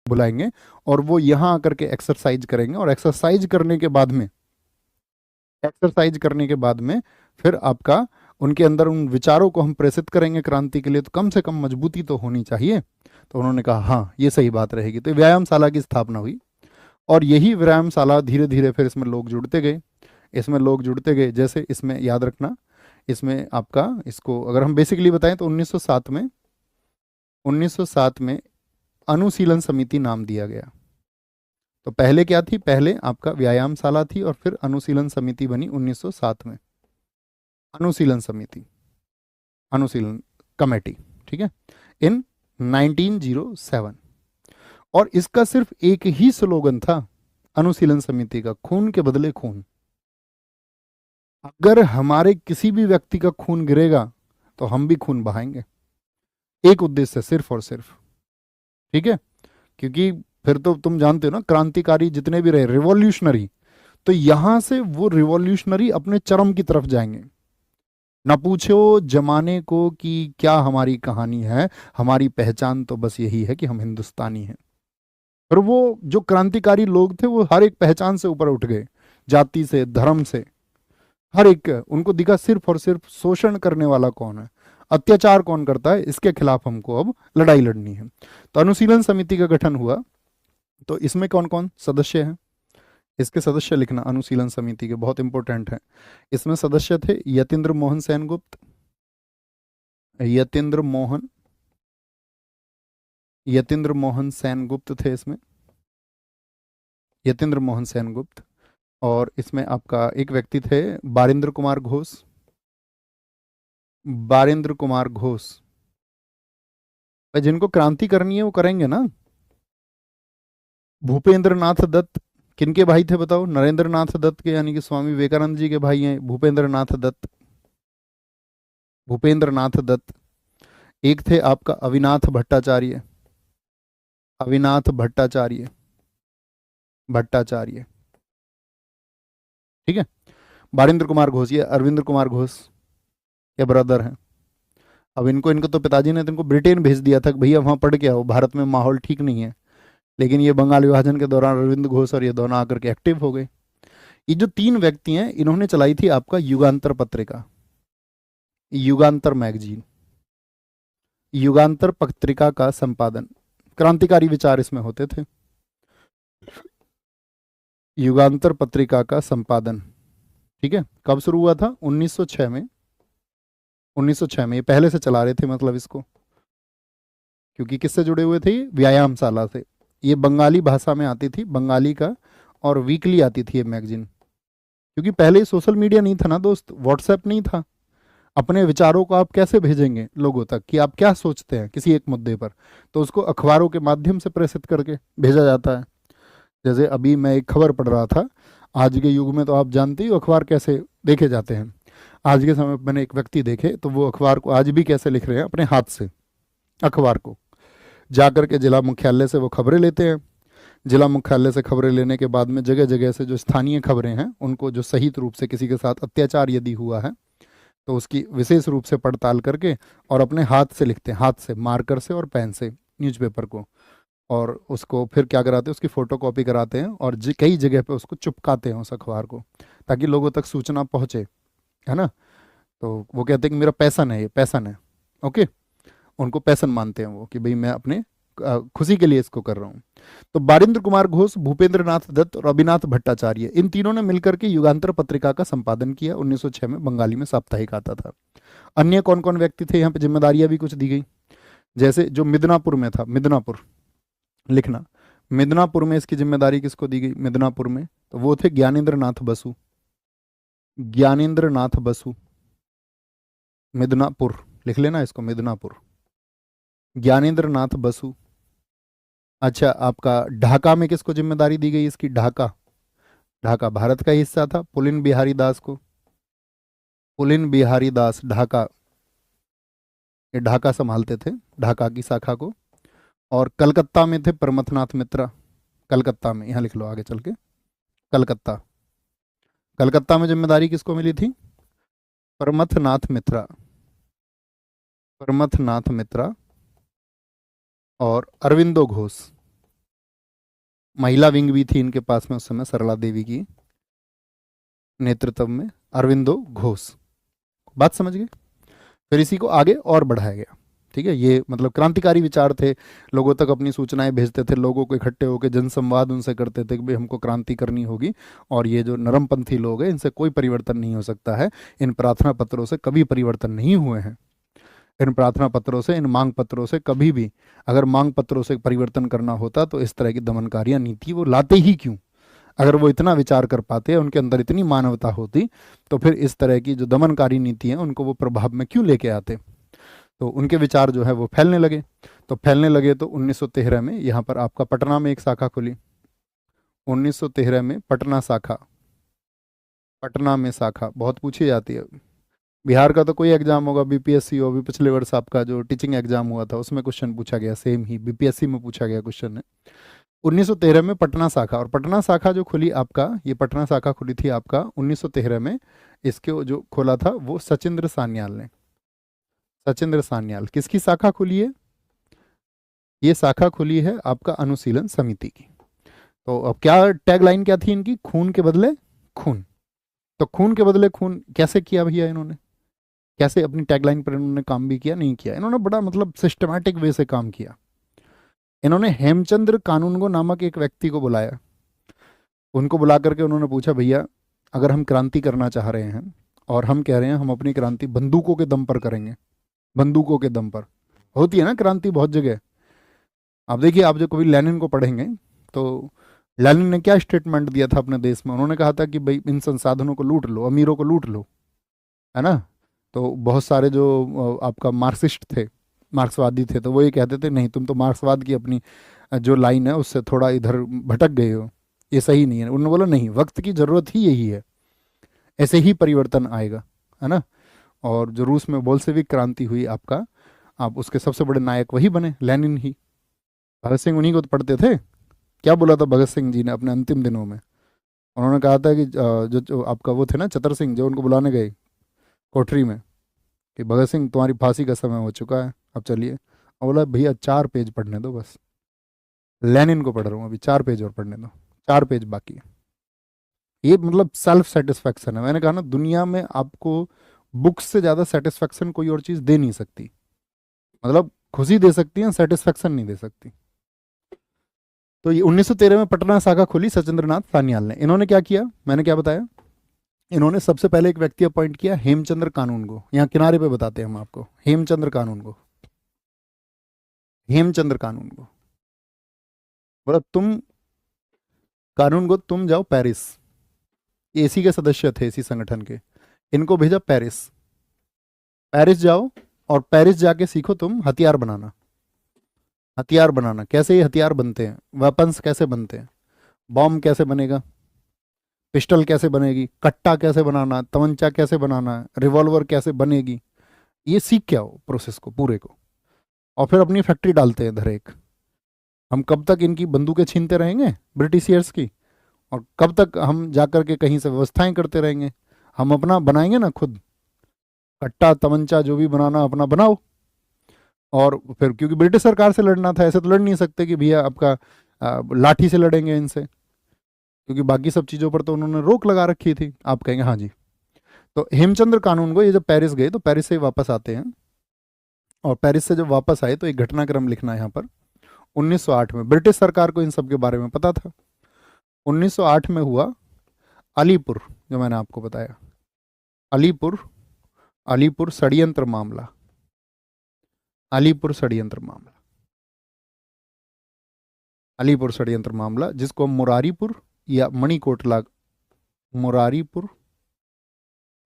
बुलाएंगे और वो यहाँ आकर के एक्सरसाइज करेंगे, और एक्सरसाइज करने के बाद में, एक्सरसाइज करने के बाद में फिर आपका उनके अंदर उन विचारों को हम प्रेषित करेंगे क्रांति के लिए, तो कम से कम मजबूती तो होनी चाहिए। तो उन्होंने कहा हाँ ये सही बात रहेगी। तो व्यायामशाला की स्थापना हुई, और यही व्यायामशाला धीरे धीरे फिर इसमें लोग जुड़ते गए, इसमें लोग जुड़ते गए। जैसे इसमें याद रखना, इसमें आपका इसको अगर हम बेसिकली बताएं तो 1907 में अनुशीलन समिति नाम दिया गया। तो पहले क्या थी, पहले आपका व्यायामशाला थी और फिर अनुशीलन समिति बनी 1907 में, अनुशीलन समिति, अनुशीलन कमेटी, ठीक है, इन 1907। और इसका सिर्फ एक ही स्लोगन था अनुशीलन समिति का, खून के बदले खून। अगर हमारे किसी भी व्यक्ति का खून गिरेगा तो हम भी खून बहाएंगे, एक उद्देश्य सिर्फ और सिर्फ, ठीक है। क्योंकि फिर तो तुम जानते हो ना, क्रांतिकारी जितने भी रहे रिवॉल्यूशनरी, तो यहां से वो रिवॉल्यूशनरी अपने चरम की तरफ जाएंगे। न पूछो जमाने को कि क्या हमारी कहानी है, हमारी पहचान तो बस यही है कि हम हिंदुस्तानी हैं। और वो जो क्रांतिकारी लोग थे वो हर एक पहचान से ऊपर उठ गए, जाति से, धर्म से, हर एक उनको दिखा सिर्फ और सिर्फ शोषण करने वाला कौन है, अत्याचार कौन करता है, इसके खिलाफ हमको अब लड़ाई लड़नी है। तो अनुशीलन समिति का गठन हुआ। तो इसमें कौन कौन सदस्य हैं, इसके सदस्य लिखना अनुशीलन समिति के, बहुत इंपॉर्टेंट है। इसमें सदस्य थे यतीन्द्र मोहन सेनगुप्त, यतीन्द्र मोहन सेनगुप्त थे इसमें, यतीन्द्र मोहन सेनगुप्त। और इसमें आपका एक व्यक्ति थे बारिंद्र कुमार घोष, बारिंद्र कुमार घोष। भाई जिनको क्रांति करनी है वो करेंगे ना। भूपेंद्र नाथ दत्त किनके भाई थे बताओ, नरेंद्र नाथ दत्त के, यानी कि स्वामी विवेकानंद जी के भाई हैं भूपेंद्र नाथ दत्त, भूपेंद्र नाथ दत्त। एक थे आपका अविनाथ भट्टाचार्य, अविनाथ भट्टाचार्य, भट्टाचार्य, ठीक है। बारिंद्र कुमार घोष ये अरविंद कुमार घोष के ब्रदर हैं। अब इनको इनको तो पिताजी ने तो इनको ब्रिटेन भेज दिया था कि भैया वहाँ पढ़ के आओ, भारत में माहौल ठीक नहीं है। लेकिन ये बंगाल विभाजन के दौरान अरविंद घोष और ये दोनों आकर के एक्टिव हो गए। ये जो तीन व्यक्ति हैं इन्होंने चलाई थी आपका युगांतर पत्रिका, युगांतर मैगजीन, युगांतर पत्रिका का संपादन, क्रांतिकारी विचार इसमें होते थे। युगांतर पत्रिका का संपादन, ठीक है। कब शुरू हुआ था, 1906 में, 1906 में। ये पहले से चला रहे थे मतलब इसको, क्योंकि किससे जुड़े हुए थे, व्यायामशाला से। ये बंगाली भाषा में आती थी, बंगाली का, और वीकली आती थी ये मैगजीन। क्योंकि पहले सोशल मीडिया नहीं था ना दोस्त, व्हाट्सएप नहीं था, अपने विचारों को आप कैसे भेजेंगे लोगों तक कि आप क्या सोचते हैं किसी एक मुद्दे पर, तो उसको अखबारों के माध्यम से प्रेषित करके भेजा जाता है। जैसे अभी मैं एक खबर पढ़ रहा था, आज के युग में तो आप जानते ही अखबार कैसे देखे जाते हैं। आज के समय मैंने एक व्यक्ति देखे तो वो अखबार को आज भी कैसे लिख रहे हैं, अपने हाथ से अखबार को जाकर के जिला मुख्यालय से वो खबरें लेते हैं। जिला मुख्यालय से खबरें लेने के बाद में जगह जगह से जो स्थानीय खबरें हैं उनको, जो सही रूप से किसी के साथ अत्याचार यदि हुआ है तो उसकी विशेष रूप से पड़ताल करके और अपने हाथ से लिखते हैं, हाथ से मार्कर से और पेन से न्यूज़पेपर को, और उसको फिर क्या कराते हैं, उसकी फ़ोटो कॉपी कराते हैं और कई जगह पे उसको चिपकाते हैं उस अखबार को, ताकि लोगों तक सूचना पहुँचे, है ना। तो वो कहते हैं कि मेरा पैसन है, ये पैसन है, ओके, उनको पैसन मानते हैं वो कि भाई मैं अपने खुशी के लिए इसको कर रहा हूँ। तो बारिंद्र कुमार घोष, भूपेंद्र नाथ दत्त और अविनाथ भट्टाचार्य, इन तीनों ने मिलकर के युगांतर पत्रिका का संपादन किया। 1906 में बंगाली में साप्ताहिक आता था। अन्य कौन कौन व्यक्ति थे यहाँ पे, जिम्मेदारियां भी कुछ दी गई। जैसे जो मिदनापुर में था, मिदनापुर लिखना, मिदनापुर में इसकी जिम्मेदारी किसको दी गई, मिदनापुर में, तो वो थे ज्ञानेंद्र नाथ बसु, ज्ञानेंद्र नाथ बसु, मिदनापुर लिख लेना इसको, मिदनापुर, ज्ञानेंद्र नाथ बसु। अच्छा, आपका ढाका में किसको जिम्मेदारी दी गई इसकी, ढाका, ढाका भारत का हिस्सा था, पुलिन बिहारी दास को, पुलिन बिहारी दास ढाका, ये ढाका संभालते थे, ढाका की शाखा को। और कलकत्ता में थे प्रमथनाथ मित्रा, कलकत्ता में, यहाँ लिख लो आगे चल के, कलकत्ता, कलकत्ता में जिम्मेदारी किसको मिली थी, प्रमथनाथ मित्रा, प्रमथनाथ मित्रा और अरविंदो घोष, महिला विंग भी थी इनके पास में उस समय सरला देवी की नेतृत्व में, अरविंदो घोष। बात समझ गए? फिर इसी को आगे और बढ़ाया गया। ठीक है, ये मतलब क्रांतिकारी विचार थे, लोगों तक अपनी सूचनाएं भेजते थे, लोगों को इकट्ठे होकर जनसंवाद उनसे करते थे कि भाई हमको क्रांति करनी होगी, और ये जो नरमपंथी लोग हैं इनसे कोई परिवर्तन नहीं हो सकता है, इन प्रार्थना पत्रों से कभी परिवर्तन नहीं हुए हैं, इन प्रार्थना पत्रों से, इन मांग पत्रों से कभी भी, अगर मांग पत्रों से परिवर्तन करना होता तो इस तरह की दमनकारियां नीति वो लाते ही क्यों? अगर वो इतना विचार कर पाते, उनके अंदर इतनी मानवता होती, तो फिर इस तरह की जो दमनकारी नीति है उनको वो प्रभाव में क्यों लेके आते? तो उनके विचार जो है वो फैलने लगे। तो फैलने लगे तो 1913 में यहाँ पर आपका पटना में एक शाखा खुली। 1913 में पटना शाखा, पटना में शाखा बहुत पूछी जाती है। बिहार का तो कोई एग्जाम होगा, बीपीएससी हो, अभी पिछले वर्ष आपका जो टीचिंग एग्जाम हुआ था उसमें क्वेश्चन पूछा गया, सेम ही बीपीएससी में पूछा गया क्वेश्चन है। 1913 में पटना शाखा, और पटना शाखा जो खुली आपका, ये पटना शाखा खुली थी आपका 1913 में। इसके जो खोला था वो सचिंद्र सान्याल ने। सचिंद्र सान्याल, किसकी शाखा खुली है? ये शाखा खुली है आपका अनुशीलन समिति की। तो अब क्या टैगलाइन क्या थी इनकी? खून के बदले खून। तो खून के बदले खून कैसे किया भैया इन्होंने? कैसे अपनी टैगलाइन पर इन्होंने काम भी किया? नहीं किया इन्होंने, बड़ा मतलब सिस्टमैटिक वे से काम किया। इन्होंने हेमचंद्र कानूनगो नामक एक व्यक्ति को बुलाया। उनको बुला करके उन्होंने पूछा, भैया अगर हम क्रांति करना चाह रहे हैं और हम कह रहे हैं हम अपनी क्रांति बंदूकों के दम पर करेंगे, बंदूकों के दम पर होती है ना क्रांति बहुत जगह। आप देखिए, आप जो कभी लेनिन को पढ़ेंगे तो लेनिन ने क्या स्टेटमेंट दिया था अपने देश में? उन्होंने कहा था कि भाई इन संसाधनों को लूट लो, अमीरों को लूट लो, है ना। तो बहुत सारे जो आपका मार्क्सिस्ट थे, मार्क्सवादी थे, तो वो ये कहते थे नहीं तुम तो मार्क्सवाद की अपनी जो लाइन है उससे थोड़ा इधर भटक गए हो, ये सही नहीं है। उन्होंने बोला नहीं, वक्त की ज़रूरत ही यही है, ऐसे ही परिवर्तन आएगा, है ना। और जो रूस में बोल्शेविक क्रांति हुई आपका, आप उसके सबसे बड़े नायक वही बने, लेनिन ही। भगत सिंह उन्हीं को तो पढ़ते थे। क्या बोला था भगत सिंह जी ने अपने अंतिम दिनों में? उन्होंने कहा था कि जो आपका वो थे ना चतर सिंह, जो उनको बुलाने गए कोठरी में कि भगत सिंह तुम्हारी फांसी का समय हो चुका है, अब चलिए। और बोला भैया 4 पेज पढ़ने दो बस, लेनिन को पढ़ रहा हूँ अभी, 4 पेज और पढ़ने दो, 4 पेज बाकी है। ये मतलब सेल्फ सेटिस्फैक्शन है। मैंने कहा ना, दुनिया में आपको बुक्स से ज़्यादा सेटिस्फैक्शन कोई और चीज़ दे नहीं सकती। मतलब खुशी दे सकती है, सेटिस्फैक्शन नहीं दे सकती। तो ये 1913 में पटना शाखा खुली सचिंद्रनाथ सान्याल ने। इन्होंने क्या किया, मैंने क्या बताया, इन्होंने सबसे पहले एक व्यक्ति अपॉइंट किया, हेमचंद्र कानूनगो। यहाँ किनारे पे बताते हैं हम आपको, हेमचंद्र कानूनगो। हेमचंद्र कानूनगो बोला तुम कानूनगो तुम जाओ पेरिस। ये इसी के सदस्य थे, इसी संगठन के। इनको भेजा पेरिस, पेरिस जाओ और पेरिस जाके सीखो तुम हथियार बनाना। हथियार बनाना, कैसे ये हथियार बनते हैं, वेपन्स कैसे बनते हैं, बॉम्ब कैसे बनेगा, पिस्टल कैसे बनेगी, कट्टा कैसे बनाना, तमंचा कैसे बनाना, रिवॉल्वर कैसे बनेगी, ये सीख के आओ प्रोसेस को पूरे को। और फिर अपनी फैक्ट्री डालते हैं इधर एक। हम कब तक इनकी बंदूकें छीनते रहेंगे ब्रिटिशियर्स की, और कब तक हम जाकर के कहीं से व्यवस्थाएं करते रहेंगे? हम अपना बनाएंगे ना खुद, कट्टा तमंचा जो भी बनाना अपना बनाओ। और फिर क्योंकि ब्रिटिश सरकार से लड़ना था, ऐसे तो लड़ नहीं सकते कि भैया आपका लाठी से लड़ेंगे इनसे, क्योंकि बाकी सब चीज़ों पर तो उन्होंने रोक लगा रखी थी। आप कहेंगे हाँ जी। तो हेमचंद्र कानूनगो ये जब पेरिस गए तो पेरिस से वापस आते हैं, और पेरिस से जब वापस आए तो एक घटनाक्रम लिखना है यहाँ पर। 1908 में ब्रिटिश सरकार को इन सब के बारे में पता था। 1908 में हुआ अलीपुर, जो मैंने आपको बताया, अलीपुर, अलीपुर षड्यंत्र मामला, अलीपुर षड्यंत्र मामला, अलीपुर षड्यंत्र मामला, जिसको हम मुरारीपुर या मणिकोटला, मुरारीपुर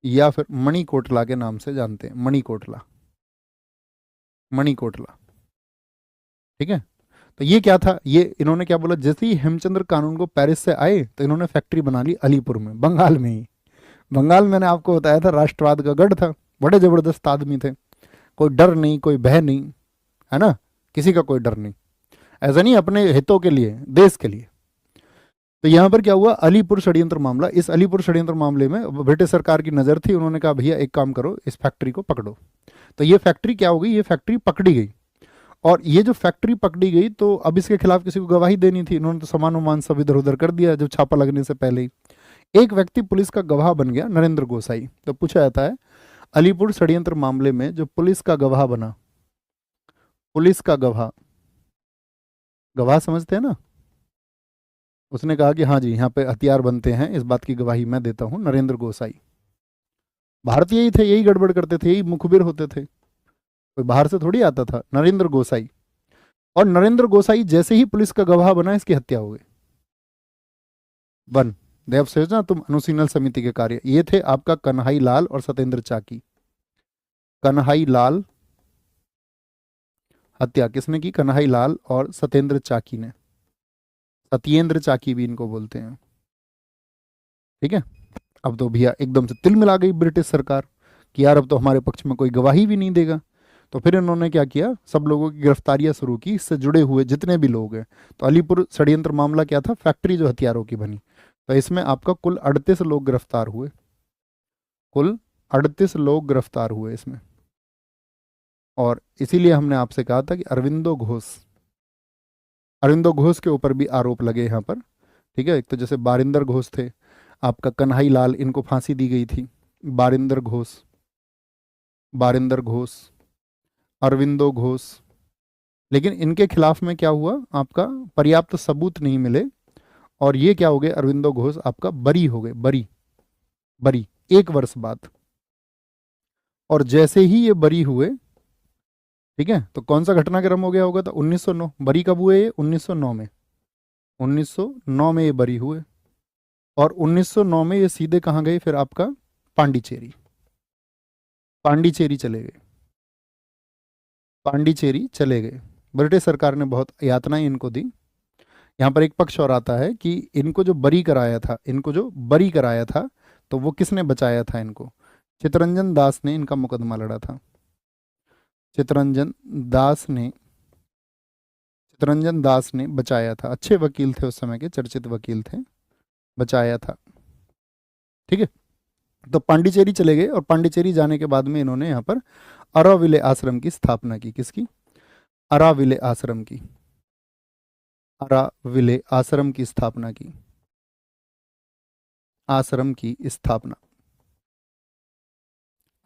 या फिर मणिकोटला के नाम से जानते हैं। मणिकोटला, मणिकोटला, ठीक है। तो ये क्या था, ये इन्होंने क्या बोला, जैसे ही हेमचंद्र कानूनगो पेरिस से आए तो इन्होंने फैक्ट्री बना ली अलीपुर में, बंगाल में ही। बंगाल मैंने आपको बताया था राष्ट्रवाद का गढ़ था, बड़े जबरदस्त आदमी थे, कोई डर नहीं, कोई भय नहीं, है ना, किसी का कोई डर नहीं। ऐसा नहीं, अपने हितों के लिए, देश के लिए। तो यहाँ पर क्या हुआ, अलीपुर षड्यंत्र मामला। इस अलीपुर षड्यंत्र मामले में ब्रिटिश सरकार की नज़र थी। उन्होंने कहा भैया एक काम करो, इस फैक्ट्री को पकड़ो। तो ये फैक्ट्री क्या हो गई, ये फैक्ट्री पकड़ी गई। और ये जो फैक्ट्री पकड़ी गई तो अब इसके खिलाफ किसी को गवाही देनी थी, इन्होंने तो सामान वामान सब इधर उधर कर दिया जब छापा लगने से पहले ही। एक व्यक्ति पुलिस का गवाह बन गया, नरेंद्र गोसाई। तो पूछा जाता है अलीपुर षड्यंत्र मामले में जो पुलिस का गवाह बना, पुलिस का गवाह, गवाह समझते हैं ना, उसने कहा कि हाँ जी यहाँ पे हथियार बनते हैं, इस बात की गवाही मैं देता हूँ, नरेंद्र गोसाई। भारतीय ही थे, यही गड़बड़ करते थे, यही मुखबिर होते थे, कोई बाहर से थोड़ी आता था, नरेंद्र गोसाई। और नरेंद्र गोसाई जैसे ही पुलिस का गवाह बना, इसकी हत्या हो गई। वन देव सोचना तुम अनुशीलन समिति के कार्य, ये थे आपका कन्हई लाल और सत्येंद्र चाकी। कन्हई लाल हत्या किसने की? कन्हई लाल और सत्येंद्र चाकी ने। सत्येंद्र चाकी भी इनको बोलते हैं। ठीक है, अब तो भैया एकदम से तिल मिला गई ब्रिटिश सरकार कि यार अब तो हमारे पक्ष में कोई गवाही भी नहीं देगा। तो फिर इन्होंने क्या किया, सब लोगों की गिरफ्तारियां शुरू की, इससे जुड़े हुए जितने भी लोग हैं। तो अलीपुर षड्यंत्र मामला क्या था? फैक्ट्री जो हथियारों की बनी। तो इसमें आपका कुल 38 लोग गिरफ्तार हुए, कुल 38 लोग गिरफ्तार हुए इसमें। और इसीलिए हमने आपसे कहा था कि अरविंदो घोष के ऊपर भी आरोप लगे यहाँ पर। ठीक है, एक तो जैसे बारिंदर घोष थे, आपका कन्हई लाल, इनको फांसी दी गई थी। बारिंदर घोष, अरविंदो घोष, लेकिन इनके खिलाफ में क्या हुआ, आपका पर्याप्त सबूत नहीं मिले और ये क्या हो गए, अरविंदो घोष आपका बरी हो गए, बरी 1 वर्ष बाद। और जैसे ही ये बरी हुए, ठीक है, तो कौन सा घटनाक्रम हो गया होगा? तो 1909। बरी कब हुए ये? 1909 में। 1909 में ये बरी हुए और 1909 में ये सीधे कहाँ गए फिर? आपका पांडिचेरी चले गए। ब्रिटिश सरकार ने बहुत यातनाएं इनको दी। यहाँ पर एक पक्ष और आता है कि इनको जो बरी कराया था, तो वो किसने बचाया था इनको? चित्तरंजन दास ने इनका मुकदमा लड़ा था। चित्तरंजन दास ने बचाया था। अच्छे वकील थे, उस समय के चर्चित वकील थे, बचाया था। ठीक है, तो पांडिचेरी चले गए और पांडिचेरी जाने के बाद में इन्होंने यहाँ पर अराविले आश्रम की स्थापना की। किसकी? अराविले आश्रम की स्थापना की।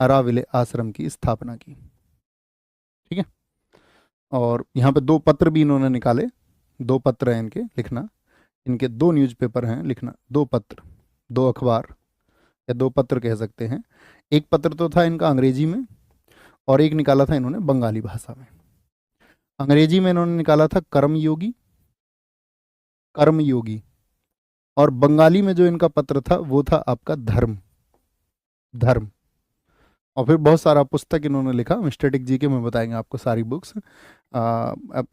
अराविले आश्रम की स्थापना की। ठीक है, और यहाँ पे 2 पत्र भी इन्होंने निकाले। 2 पत्र हैं इनके, लिखना। इनके 2 न्यूज़पेपर हैं, लिखना। 2 पत्र, 2 अखबार या 2 पत्र कह सकते हैं। एक पत्र तो था इनका अंग्रेजी में और एक निकाला था इन्होंने बंगाली भाषा में। अंग्रेजी में इन्होंने निकाला था कर्मयोगी, और बंगाली में जो इनका पत्र था वो था आपका धर्म। और फिर बहुत सारा पुस्तक इन्होंने लिखा। स्टैटिक जीके में बताएंगे आपको सारी बुक्स।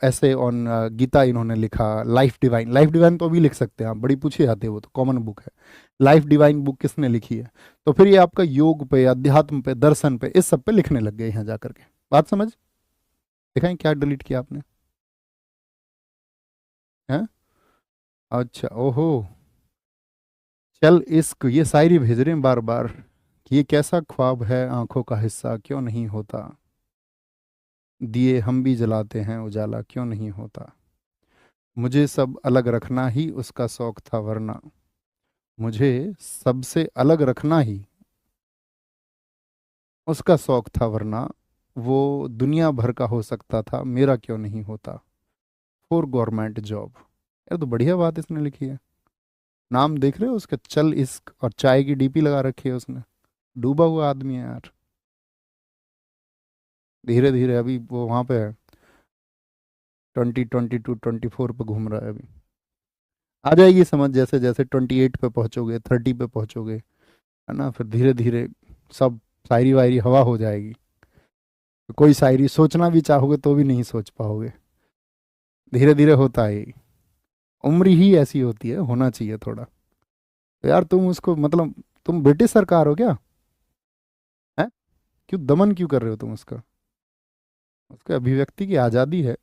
ऐसे ऑन गीता इन्होंने लिखा। लाइफ डिवाइन तो अभी लिख सकते हैं आप, बड़ी पूछे जाते हैं, वो तो कॉमन बुक है। लाइफ डिवाइन बुक किसने लिखी है? तो फिर ये आपका योग पे, अध्यात्म पे, दर्शन पे, इस सब पे लिखने लग गए यहाँ जा करके। बात समझ? दिखाएं क्या डिलीट किया आपने? हैं? अच्छा, ओहो, चल इश्क, ये शायरी भेज रहे हैं बार बार कि ये कैसा ख्वाब है, आंखों का हिस्सा क्यों नहीं होता, दिए हम भी जलाते हैं, उजाला क्यों नहीं होता, मुझे सब अलग रखना ही उसका शौक था, वरना मुझे सबसे अलग रखना ही उसका शौक था, वरना वो दुनिया भर का हो सकता था, मेरा क्यों नहीं होता, फॉर गवर्नमेंट जॉब। यार तो बढ़िया बात इसने लिखी है। नाम देख रहे हो उसका? चल इश्क, और चाय की डीपी लगा रखी है उसने। डूबा हुआ आदमी है यार। धीरे धीरे अभी वो वहाँ पे है, 2022 24 पे घूम रहा है अभी। आ जाएगी समझ, जैसे जैसे 28 पे पहुँचोगे, 30 पे पहुँचोगे, है ना, फिर धीरे धीरे सब शायरी वायरी हवा हो जाएगी। तो कोई शायरी सोचना भी चाहोगे तो भी नहीं सोच पाओगे। धीरे धीरे होता है, उम्र ही ऐसी होती है, होना चाहिए थोड़ा। तो यार तुम उसको, मतलब तुम ब्रिटिश सरकार हो क्या? है, क्यों दमन क्यों कर रहे हो तुम उसका? उसके अभिव्यक्ति की आज़ादी है।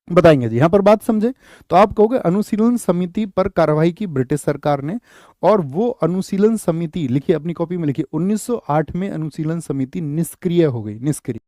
बताएंगे जी, यहाँ पर बात समझे तो आप कहोगे अनुशीलन समिति पर कार्रवाई की ब्रिटिश सरकार ने, और वो अनुशीलन समिति लिखिए, अपनी कॉपी में लिखिए, 1908 में अनुशीलन समिति निष्क्रिय हो गई। निष्क्रिय